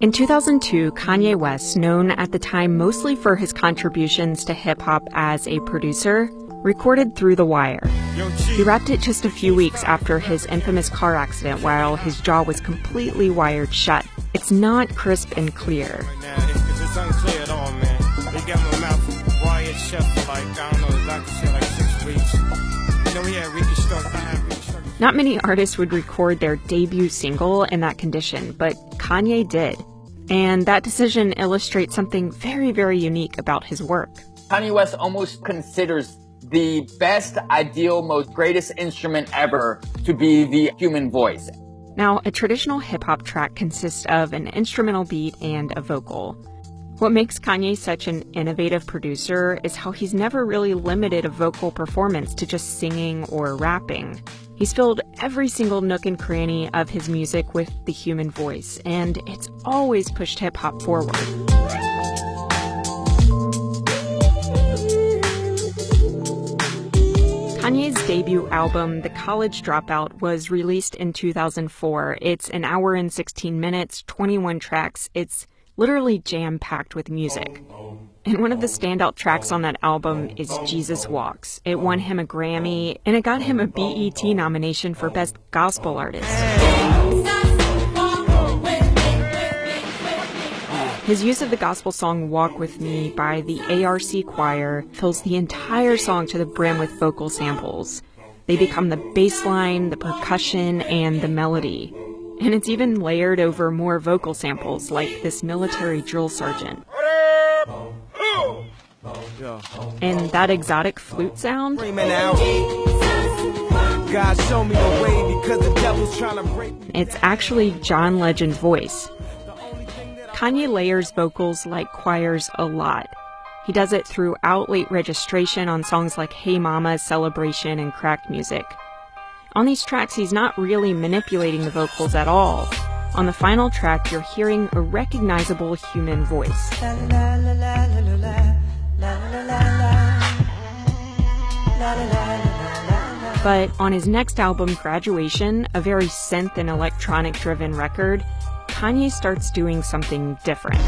In 2002, Kanye West, known at the time mostly for his contributions to hip-hop as a producer, recorded Through the Wire. He rapped it just a few weeks after his infamous car accident while his jaw was completely wired shut. It's not crisp and clear. It's unclear at all, man. They got my mouth wired shut for the doctor said 6 weeks. You know, he had reconstruction. Not many artists would record their debut single in that condition, but Kanye did. And that decision illustrates something very, very unique about his work. Kanye West almost considers the best, ideal, most greatest instrument ever to be the human voice. Now, a traditional hip-hop track consists of an instrumental beat and a vocal. What makes Kanye such an innovative producer is how he's never really limited a vocal performance to just singing or rapping. He's filled every single nook and cranny of his music with the human voice, and it's always pushed hip-hop forward. Kanye's debut album, The College Dropout, was released in 2004. It's an hour and 16 minutes, 21 tracks. It's literally jam-packed with music. And one of the standout tracks on that album is Jesus Walks. It won him a Grammy, and it got him a BET nomination for Best Gospel Artist. His use of the gospel song Walk With Me by the ARC Choir fills the entire song to the brim with vocal samples. They become the bass line, the percussion, and the melody. And it's even layered over more vocal samples, like this military drill sergeant. And that exotic flute sound? It's actually John Legend's voice. Kanye layers vocals like choirs a lot. He does it throughout Late Registration on songs like Hey Mama, Celebration, and Crack Music. On these tracks, he's not really manipulating the vocals at all. On the final track, you're hearing a recognizable human voice. But on his next album, Graduation, a very synth and electronic-driven record, Kanye starts doing something different.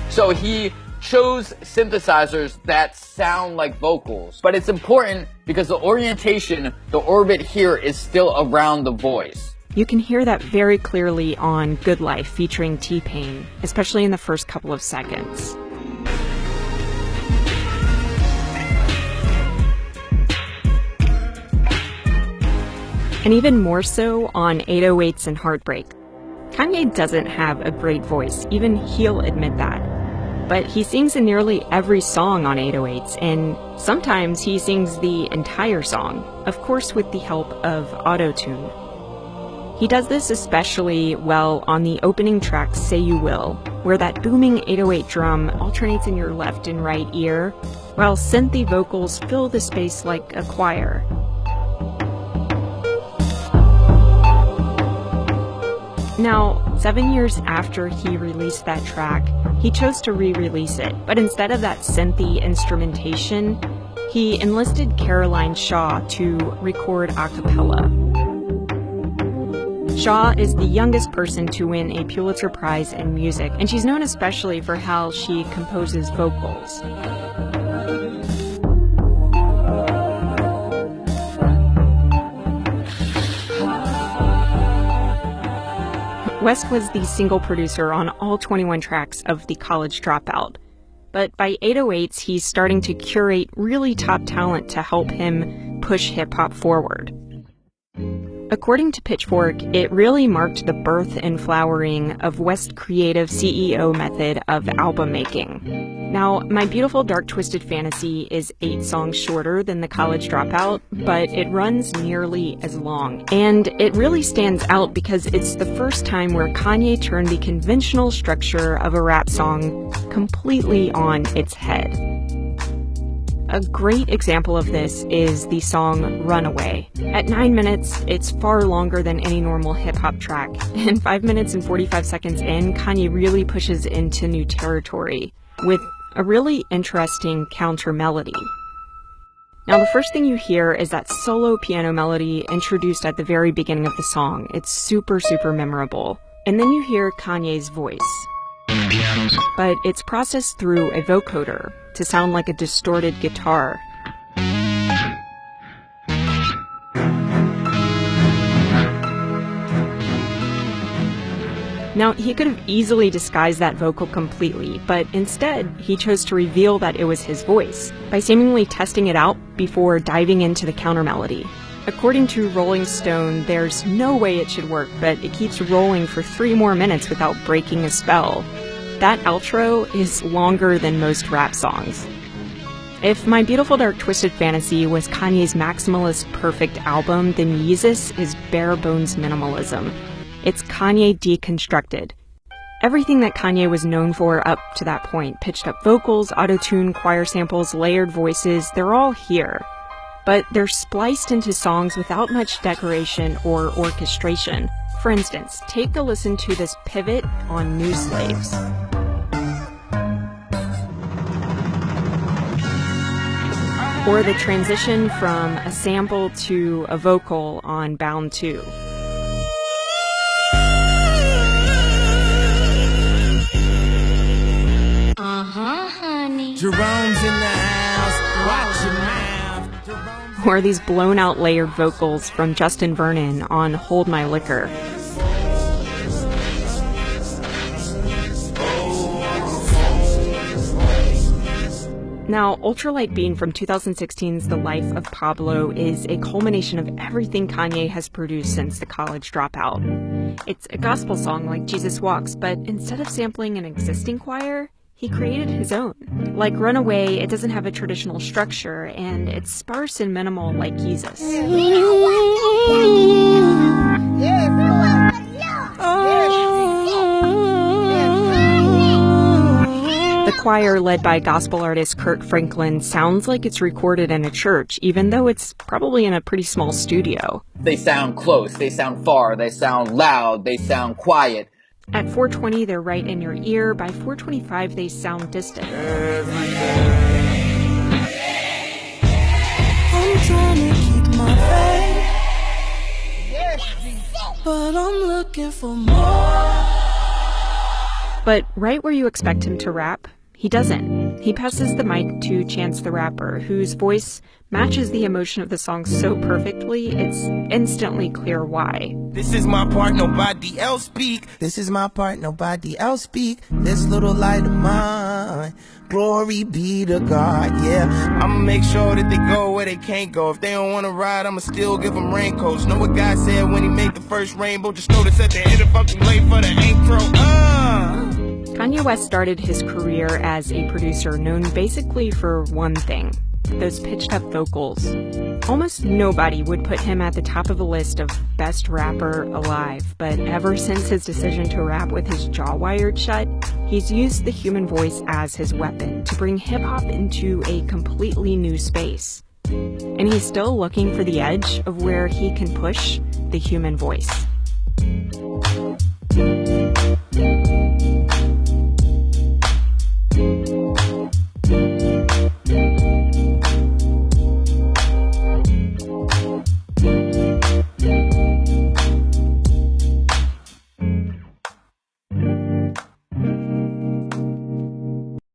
So he chose synthesizers that sound like vocals, but it's important because the orientation, the orbit here is still around the voice. You can hear that very clearly on Good Life featuring T-Pain, especially in the first couple of seconds. And even more so on 808s and Heartbreak. Kanye doesn't have a great voice, even he'll admit that. But he sings in nearly every song on 808s, and sometimes he sings the entire song, of course with the help of auto-tune. He does this especially well on the opening track, Say You Will, where that booming 808 drum alternates in your left and right ear, while synthy vocals fill the space like a choir. Now, 7 years after he released that track, he chose to re-release it, but instead of that synthy instrumentation, he enlisted Caroline Shaw to record a cappella. Shaw is the youngest person to win a Pulitzer Prize in music, and she's known especially for how she composes vocals. West was the single producer on all 21 tracks of The College Dropout. But by 808s, he's starting to curate really top talent to help him push hip-hop forward. According to Pitchfork, it really marked the birth and flowering of West's creative CEO method of album making. Now, My Beautiful Dark Twisted Fantasy is 8 songs shorter than The College Dropout, but it runs nearly as long. And it really stands out because it's the first time where Kanye turned the conventional structure of a rap song completely on its head. A great example of this is the song Runaway. At 9 minutes, it's far longer than any normal hip-hop track. And 5 minutes and 45 seconds in, Kanye really pushes into new territory with a really interesting counter melody. Now, the first thing you hear is that solo piano melody introduced at the very beginning of the song. It's super, super memorable. And then you hear Kanye's voice. But it's processed through a vocoder to sound like a distorted guitar. Now, he could have easily disguised that vocal completely, but instead, he chose to reveal that it was his voice by seemingly testing it out before diving into the counter melody. According to Rolling Stone, there's no way it should work, but it keeps rolling for 3 more minutes without breaking a spell. That outro is longer than most rap songs. If My Beautiful Dark Twisted Fantasy was Kanye's maximalist perfect album, then Yeezus is bare bones minimalism. It's Kanye deconstructed. Everything that Kanye was known for up to that point, pitched up vocals, auto-tune, choir samples, layered voices, they're all here. But they're spliced into songs without much decoration or orchestration. For instance, take a listen to this pivot on New Slaves. Or the transition from a sample to a vocal on Bound 2. Jerome's in the house, watch your mouth. Or these blown-out layered vocals from Justin Vernon on Hold My Liquor. Now, Ultralight Beam from 2016's The Life of Pablo is a culmination of everything Kanye has produced since The College Dropout. It's a gospel song like Jesus Walks, but instead of sampling an existing choir, he created his own. Like Runaway, it doesn't have a traditional structure, and it's sparse and minimal like Yeezus. The choir, led by gospel artist Kirk Franklin, sounds like it's recorded in a church, even though it's probably in a pretty small studio. They sound close, they sound far, they sound loud, they sound quiet. At 420, they're right in your ear. By 425, they sound distant. I'm trying to keep my faith, but I'm looking for more. But right where you expect him to rap, he doesn't. He passes the mic to Chance the Rapper, whose voice matches the emotion of the song so perfectly, it's instantly clear why. This is my part, nobody else speak. This is my part, nobody else speak. This little light of mine, glory be to God, yeah. I'ma make sure that they go where they can't go. If they don't wanna ride, I'ma still give them raincoats. Know what God said when he made the first rainbow? Just notice at the end of fucking late for the intro. Kanye West started his career as a producer known basically for one thing: those pitched up vocals. Almost nobody would put him at the top of a list of best rapper alive, but ever since his decision to rap with his jaw wired shut, he's used the human voice as his weapon to bring hip-hop into a completely new space. And he's still looking for the edge of where he can push the human voice.